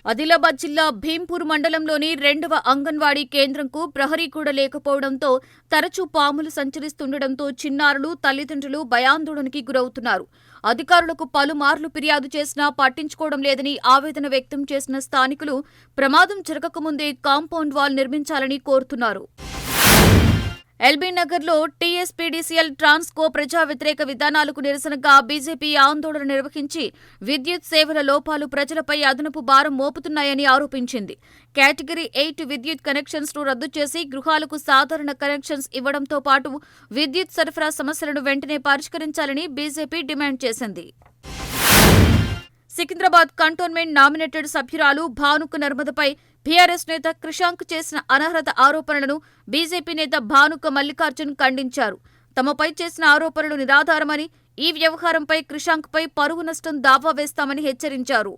ఆదిలాబాద్ జిల్లా భీంపూర్ మండలంలోని 2వ అంగన్వాడీ కేంద్రంకు ప్రహరీ కూడా లేకపోవడంతో తరచూ పాములు సంచరిస్తుండటంతో చిన్నారులు, తల్లిదండ్రులు భయాందోళనకి గురవుతున్నారు. అధికారులకు పలుమార్లు ఫిర్యాదు చేసినా పట్టించుకోవడం లేదని ఆవేదన వ్యక్తం చేసిన స్థానికులు ప్రమాదం జరగకముందే కాంపౌండ్ వాల్ నిర్మించాలని కోరుతున్నారు. ఎల్బీనగర్లో టీఎస్పీడీసీఎల్ ట్రాన్స్కో ప్రజా వ్యతిరేక విధానాలకు నిరసనగా బీజేపీ ఆందోళన నిర్వహించి విద్యుత్ సేవల లోపాలు ప్రజలపై అదనపు భారం మోపుతున్నాయని ఆరోపించింది. కేటగిరీ 8 విద్యుత్ కనెక్షన్స్ ను రద్దు చేసి గృహాలకు సాధారణ కనెక్షన్స్ ఇవ్వడంతో పాటు విద్యుత్ సరఫరా సమస్యలను వెంటనే పరిష్కరించాలని బీజేపీ డిమాండ్ చేసింది. సికింద్రాబాద్ కంటోన్మెంట్ నామినేటెడ్ సభ్యురాలు భానుక నర్మదపై బీఆర్ఎస్ నేత క్రిషాంక్ చేసిన అనర్హత ఆరోపణలను బీజేపీ నేత భానుక మల్లికార్జున్ ఖండించారు. తమపై చేసిన ఆరోపణలు నిరాధారమని, ఈ వ్యవహారంపై క్రిషాంక్పై పరువు నష్టం దావా వేస్తామని హెచ్చరించారు.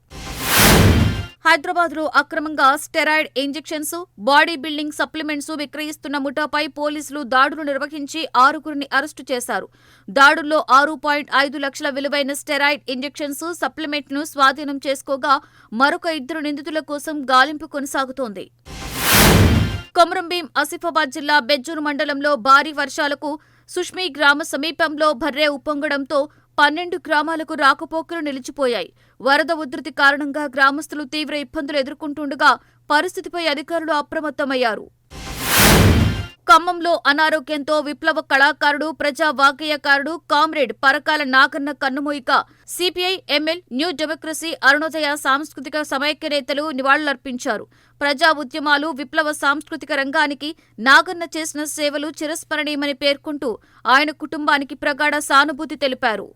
హైదరాబాద్లో అక్రమంగా steroid injections, body building supplements విక్రయిస్తున్న ముఠాపై పోలీసులు దాడులు నిర్వహించి 6గురిని అరెస్టు చేశారు. దాడుల్లో 6.5 లక్షల విలువైన స్టెరాయిడ్ ఇంజెక్షన్స్, సప్లిమెంట్ను స్వాధీనం చేసుకోగా మరొక 2 నిందితుల కోసం గాలింపు కొనసాగుతోంది. కొమరంభీం ఆసిఫాబాద్ జిల్లా బెజ్జూరు మండలంలో భారీ వర్షాలకు సుష్మీ గ్రామ సమీపంలో భర్రే ఉప్పొంగడంతో 12 గ్రామాలకు రాకపోకలు నిలిచిపోయాయి. వరద ఉధృతి కారణంగా గ్రామస్తులు తీవ్ర ఇబ్బందులు ఎదుర్కొంటుండగా పరిస్థితిపై అధికారులు అప్రమత్తమయ్యారు. ఖమ్మంలో అనారోగ్యంతో విప్లవ కళాకారుడు, ప్రజా వాగ్గేయకారుడు కామ్రేడ్ పరకాల నాగన్న కన్నుమూయక CPI, ML, new democracy, Arunodaya Samskrutika సమైక్య నేతలు నివాళులర్పించారు. ప్రజా ఉద్యమాలు, విప్లవ సాంస్కృతిక రంగానికి నాగన్న చేసిన సేవలు చిరస్మరణీయమని పేర్కొంటూ ఆయన కుటుంబానికి ప్రగాఢ సానుభూతి తెలిపారు.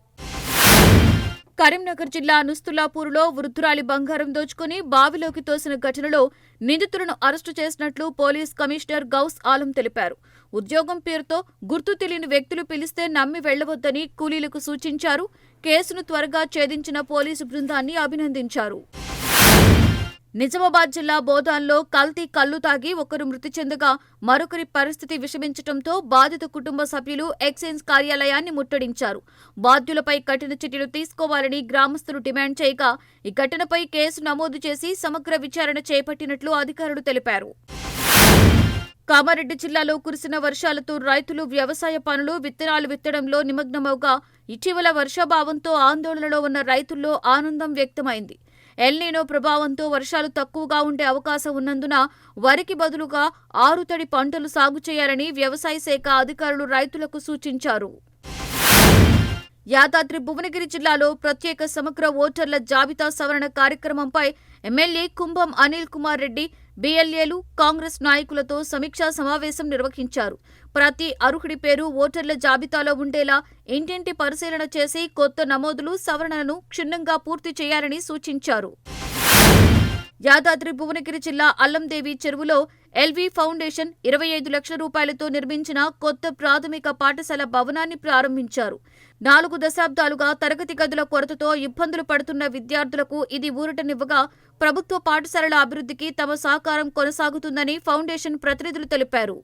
కరీంనగర్ జిల్లా నుస్తులాపూర్లో వృద్ధురాలి బంగారం దోచుకుని బావిలోకి తోసిన ఘటనలో నిందితులను అరెస్టు చేసినట్లు పోలీస్ కమిషనర్ గౌస్ ఆలం తెలిపారు. ఉద్యోగం పేరుతో గుర్తు తెలియని వ్యక్తులు పిలిస్తే నమ్మి వెళ్లవద్దని కూలీలకు సూచించారు. కేసును త్వరగా ఛేదించిన పోలీసు బృందాన్ని అభినందించారు. నిజామాబాద్ జిల్లా బోధాన్లో కల్తీ కల్లు తాగి ఒకరు మృతి చెందగా మరొకరి పరిస్థితి విషమించడంతో బాధిత కుటుంబ సభ్యులు ఎక్సైజ్ కార్యాలయాన్ని ముట్టడించారు. బాధ్యులపై కఠిన చర్యలు తీసుకోవాలని గ్రామస్తులు డిమాండ్ చేయగా ఈ ఘటనపై కేసు నమోదు చేసి సమగ్ర విచారణ చేపట్టినట్లు అధికారులు తెలిపారు. కామారెడ్డి జిల్లాలో కురిసిన వర్షాలతో రైతులు వ్యవసాయ పనులు, విత్తనాలు విత్తడంలో నిమగ్నమవగా ఇటీవల వర్షాభావంతో ఆందోళనలో ఉన్న రైతుల్లో ఆనందం వ్యక్తమైంది. ఎల్నినో ప్రభావంతో వర్షాలు తక్కువగా ఉండే అవకాశం ఉన్నందున వరికి బదులుగా ఆరుతడి పంటలు సాగు చేయాలని వ్యవసాయ శాఖ అధికారులు రైతులకు సూచించారు. యాదాద్రి భువనగిరి జిల్లాలో ప్రత్యేక సమగ్ర ఓటర్ల జాబితా సవరణ కార్యక్రమంపై ఎమ్మెల్యే కుంభం అనిల్ కుమార్ రెడ్డి, బీఎల్ఏలు, కాంగ్రెస్ నాయకులతో సమీక్షా సమావేశం నిర్వహించారు. ప్రతి అర్హుడి పేరు ఓటర్ల జాబితాలో ఉండేలా ఇంటింటి పరిశీలన చేసి కొత్త నమోదులు, సవరణలను క్షుణ్ణంగా పూర్తి చేయాలని సూచించారు. యాదాద్రి భువనగిరి జిల్లా అల్లందేవి చెరువులో ఎల్వీ ఫౌండేషన్ 25 లక్షల రూపాయలతో నిర్మించిన కొత్త ప్రాథమిక పాఠశాల భవనాన్ని ప్రారంభించారు. 4 దశాబ్దాలుగా తరగతి గదుల కొరతతో ఇబ్బందులు పడుతున్న విద్యార్థులకు ఇది ఊరటనివ్వగా ప్రభుత్వ పాఠశాలల అభివృద్ధికి తమ సహకారం కొనసాగుతుందని ఫౌండేషన్ ప్రతినిధులు తెలిపారు.